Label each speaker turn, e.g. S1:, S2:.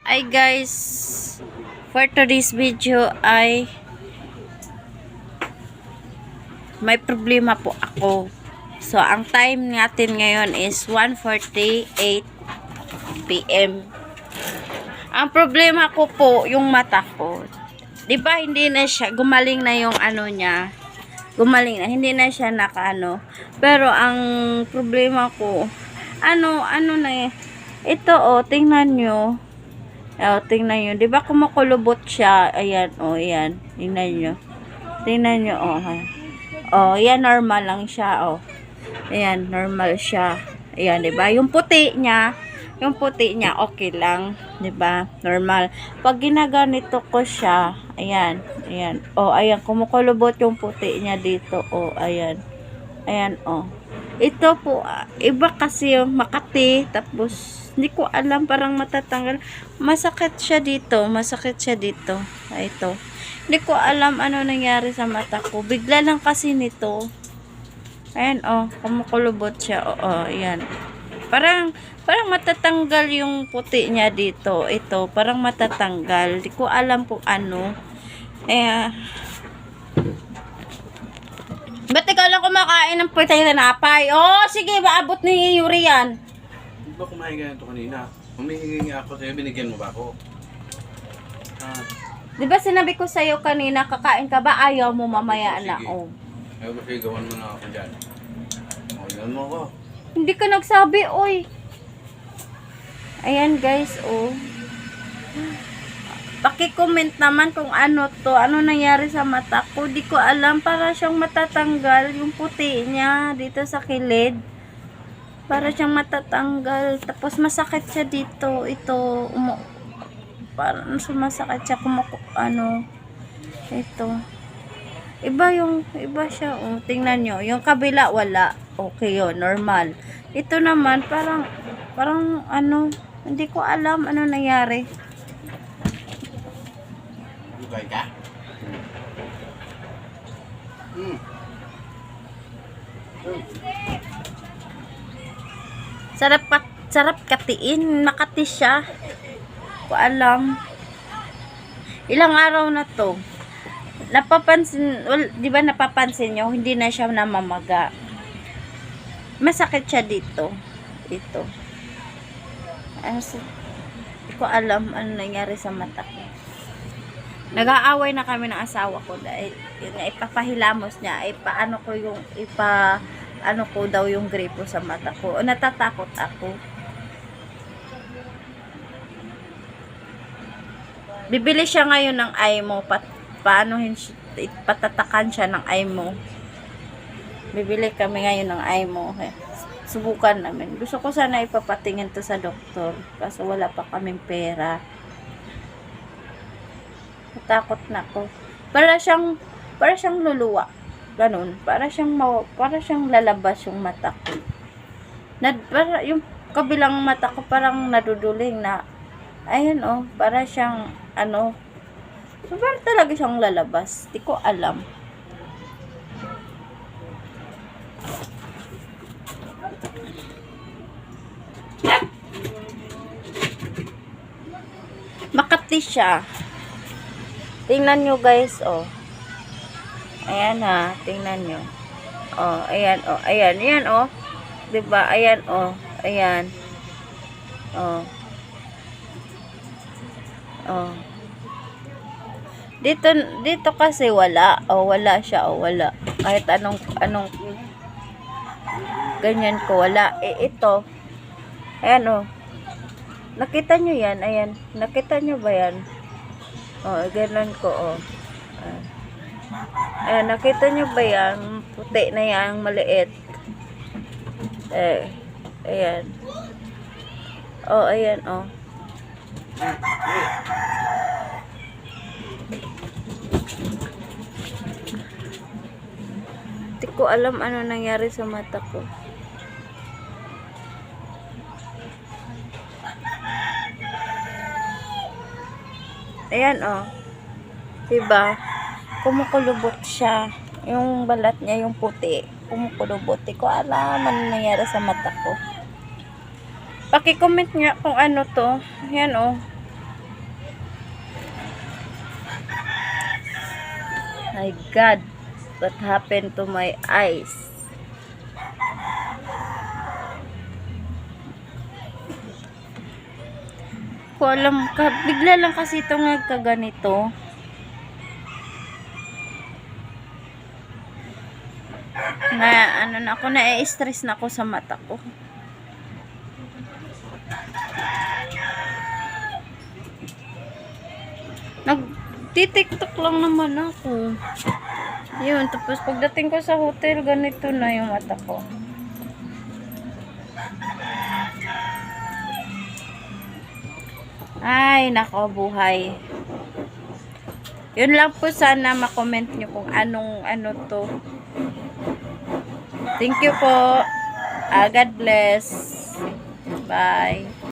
S1: Hi guys, for today's video ay may problema po ako. So ang time natin ngayon is 1:48 PM. Ang problema ko po yung mata ko. 'Di ba hindi na siya gumaling na yung ano niya. Gumaling na, hindi na siya nakaano. Pero ang problema ko ano na ito tingnan nyo. Tingnan nyo. 'Di ba kumukulubot siya? Ayan, ayan. Tingnan nyo. Tingnan nyo, yan, normal lang siya, Ayan, normal siya. Ayan, 'di ba? Yung puti niya, okay lang, 'di ba? Normal. Pag ginaganito ko siya, ayan, ayan. Ayan, kumukulubot yung puti niya dito, ayan. Ayan, Ito po, iba kasi yung Makati, tapos hindi ko alam, parang matatanggal. Masakit siya dito. Ito. Hindi ko alam ano nangyari sa mata ko. Bigla lang kasi nito. Ayan, kumukulubot siya. Ayan. Parang matatanggal yung puti niya dito. Ito, parang matatanggal. Hindi ko alam kung ano. Ba't ikaw lang kumakain ng putay na napay? Sige, maabot ni Yuri yan.
S2: Di ba kumain ka nito kanina? Humihingi nga ako sa'yo, binigyan mo ba ako?
S1: Di ba sinabi ko sa'yo kanina, kakain ka ba? Ayaw mo mamaya na,
S2: Ayaw ko sa'yo, gawan mo na ako dyan. Gawan mo ako.
S1: Hindi ka nagsabi, oy. Ayan guys, Paki-comment naman kung ano to. Ano nangyari sa mata ko. Di ko alam. Para siyang matatanggal yung puti niya dito sa kilid. Para siyang matatanggal. Tapos masakit siya dito. Ito. Parang sumasakit siya. Ito. Iba siya. Tingnan nyo. Yung kabila wala. Okay yun. Normal. Ito naman parang hindi ko alam ano nangyari.
S2: Lugay ka?
S1: Sarap katiin. Makati siya. Ko alam. Ilang araw na to. Di ba napapansin nyo, hindi na siya namamaga. Masakit siya dito. Ito. Hindi ko alam ano nangyari sa mata ko. Nag-aaway na kami ng asawa ko dahil ipapahilamos niya, ipaano ko daw yung gripo sa mata ko. Natatakot ako. Bibili siya ngayon ng IMO, patatakan siya ng IMO. Bibili kami ngayon ng IMO. Subukan namin. Gusto ko sana ipapatingin to sa doktor, kaso wala pa kaming pera. Takot na ako. Para siyang luluwa. Ganun. Para siyang lalabas yung mata ko. Yung kabilang mata ko parang naduduling na. Ayun, para siyang parang talaga siyang lalabas. Di ko alam. Makati siya. Tingnan nyo guys, Ayan ha, tingnan nyo. Ayan, ayan, diba, ayan, ayan. Dito kasi wala, wala siya, wala. Kahit anong ganyan ko, wala. Ito, ayan, nakita nyo yan, ayan. Nakita nyo ba yan? Ganun ko, Ayan, nakita nyo ba yan? Puti na yan, maliit. Ayan. Ayan, Hindi ko alam ano nangyari sa mata ko. Ayan, diba? Kumukulubot siya. Yung balat niya, yung puti. Kumukulubot. Di ko alam ano nangyari sa mata ko. Paki-comment nga kung ano to. Ayan, My God, what happened to my eyes? Ko alam ka, bigla lang kasi itong nagkaganito. Na ano na ako, na-stress na ako sa mata ko. Nag-tiktok lang naman ako. Yun, tapos pagdating ko sa hotel, ganito na yung mata ko. Ay, nako, buhay. Yun lang po, sana makomment nyo kung ano to. Thank you po. God bless. Bye.